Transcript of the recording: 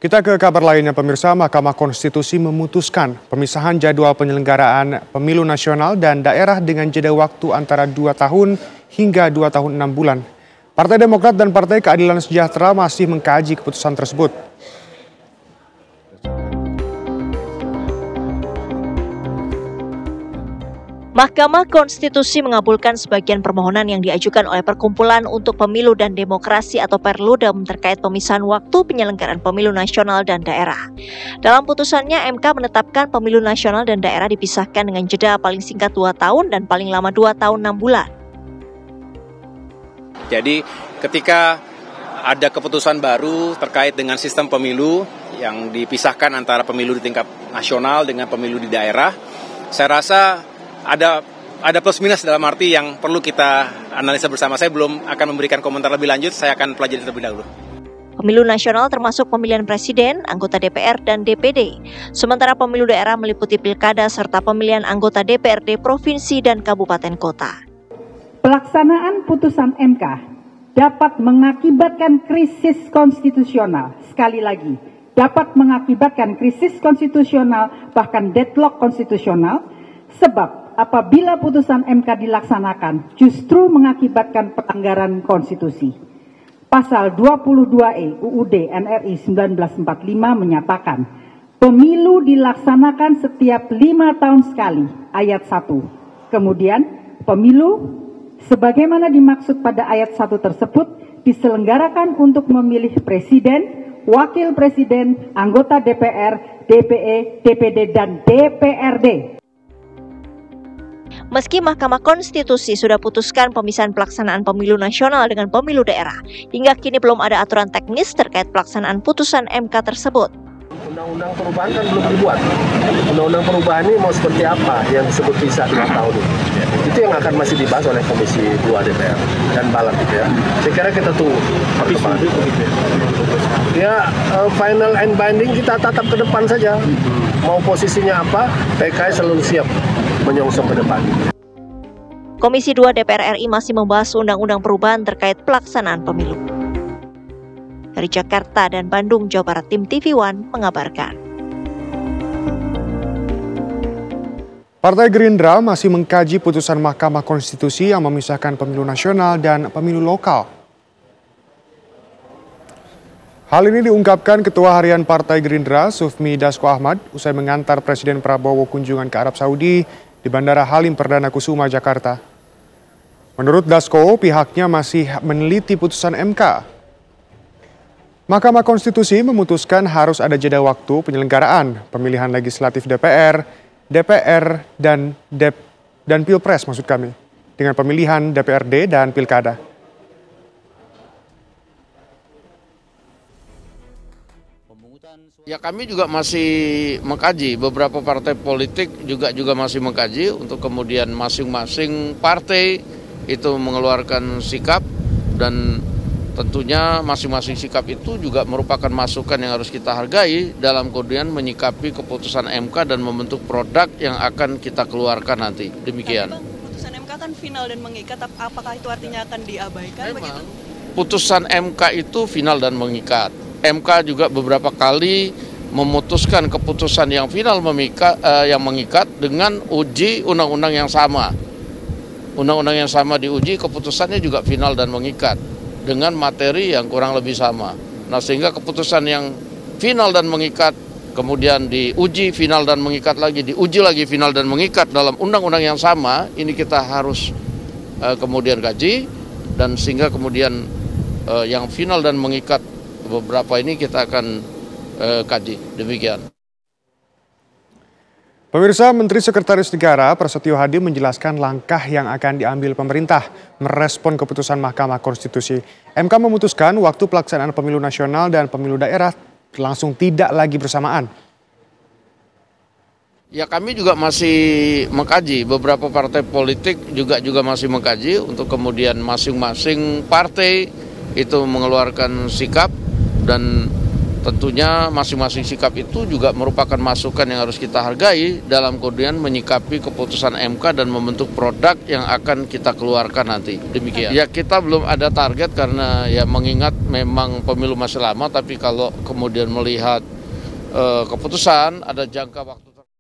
Kita ke kabar lainnya, pemirsa. Mahkamah Konstitusi memutuskan pemisahan jadwal penyelenggaraan pemilu nasional dan daerah dengan jeda waktu antara 2 tahun hingga 2 tahun 6 bulan. Partai Demokrat dan Partai Keadilan Sejahtera masih mengkaji keputusan tersebut. Mahkamah Konstitusi mengabulkan sebagian permohonan yang diajukan oleh Perkumpulan untuk Pemilu dan Demokrasi atau Perludem terkait pemisahan waktu penyelenggaraan pemilu nasional dan daerah. Dalam putusannya, MK menetapkan pemilu nasional dan daerah dipisahkan dengan jeda paling singkat 2 tahun dan paling lama 2 tahun 6 bulan. Jadi ketika ada keputusan baru terkait dengan sistem pemilu yang dipisahkan antara pemilu di tingkat nasional dengan pemilu di daerah, saya rasa ada plus minus dalam arti yang perlu kita analisa bersama. Saya belum akan memberikan komentar lebih lanjut, saya akan pelajari terlebih dahulu. Pemilu nasional termasuk pemilihan presiden, anggota DPR, dan DPD. Sementara pemilu daerah meliputi pilkada serta pemilihan anggota DPRD provinsi dan kabupaten kota. Pelaksanaan putusan MK dapat mengakibatkan krisis konstitusional. Sekali lagi, dapat mengakibatkan krisis konstitusional, bahkan deadlock konstitusional, sebab apabila putusan MK dilaksanakan justru mengakibatkan pelanggaran konstitusi. Pasal 22E UUD NRI 1945 menyatakan, pemilu dilaksanakan setiap 5 tahun sekali, ayat 1. Kemudian, pemilu sebagaimana dimaksud pada ayat 1 tersebut diselenggarakan untuk memilih presiden, wakil presiden, anggota DPR, DPE, DPD, dan DPRD. Meski Mahkamah Konstitusi sudah putuskan pemisahan pelaksanaan pemilu nasional dengan pemilu daerah, hingga kini belum ada aturan teknis terkait pelaksanaan putusan MK tersebut. Undang-undang perubahan kan belum dibuat. Undang-undang perubahan ini mau seperti apa yang disebut pisah 2 tahun itu. Itu yang akan masih dibahas oleh Komisi 2 DPR dan Balat gitu ya. Saya kira kita tunggu. Ya, final and binding kita tatap ke depan saja. Mau posisinya apa, PKS selalu siap menyongsong ke depan. Komisi 2 DPR RI masih membahas undang-undang perubahan terkait pelaksanaan pemilu. Dari Jakarta dan Bandung, Jawa Barat, tim TV One mengabarkan. Partai Gerindra masih mengkaji putusan Mahkamah Konstitusi yang memisahkan pemilu nasional dan pemilu lokal. Hal ini diungkapkan Ketua Harian Partai Gerindra, Sufmi Dasko Ahmad, usai mengantar Presiden Prabowo kunjungan ke Arab Saudi di Bandara Halim Perdana Kusuma, Jakarta. Menurut Dasko, pihaknya masih meneliti putusan MK. Mahkamah Konstitusi memutuskan harus ada jeda waktu penyelenggaraan pemilihan legislatif DPR, dan Pilpres maksud kami, dengan pemilihan DPRD dan Pilkada. Ya, kami juga masih mengkaji, beberapa partai politik juga masih mengkaji untuk kemudian masing-masing partai itu mengeluarkan sikap, dan tentunya masing-masing sikap itu juga merupakan masukan yang harus kita hargai dalam kemudian menyikapi keputusan MK dan membentuk produk yang akan kita keluarkan nanti. Demikian. Tapi Bang, putusan MK kan final dan mengikat, apakah itu artinya akan diabaikan? Begitu? Putusan MK itu final dan mengikat. MK juga beberapa kali memutuskan keputusan yang final yang mengikat dengan uji undang-undang yang sama. Undang-undang yang sama diuji, keputusannya juga final dan mengikat dengan materi yang kurang lebih sama. Nah, sehingga keputusan yang final dan mengikat kemudian diuji final dan mengikat lagi, diuji lagi final dan mengikat dalam undang-undang yang sama, ini kita harus kemudian kaji, dan sehingga kemudian yang final dan mengikat beberapa ini kita akan kaji. Demikian. Pemirsa, Menteri Sekretaris Negara Prasetyo Hadi menjelaskan langkah yang akan diambil pemerintah merespon keputusan Mahkamah Konstitusi. MK memutuskan waktu pelaksanaan pemilu nasional dan pemilu daerah langsung tidak lagi bersamaan. Ya, kami juga masih mengkaji, beberapa partai politik juga masih mengkaji untuk kemudian masing-masing partai itu mengeluarkan sikap, dan Tentunya masing-masing sikap itu juga merupakan masukan yang harus kita hargai dalam kemudian menyikapi keputusan MK dan membentuk produk yang akan kita keluarkan nanti. Demikian. Ya kita belum ada target karena ya mengingat memang pemilu masih lama, tapi kalau kemudian melihat keputusan ada jangka waktu.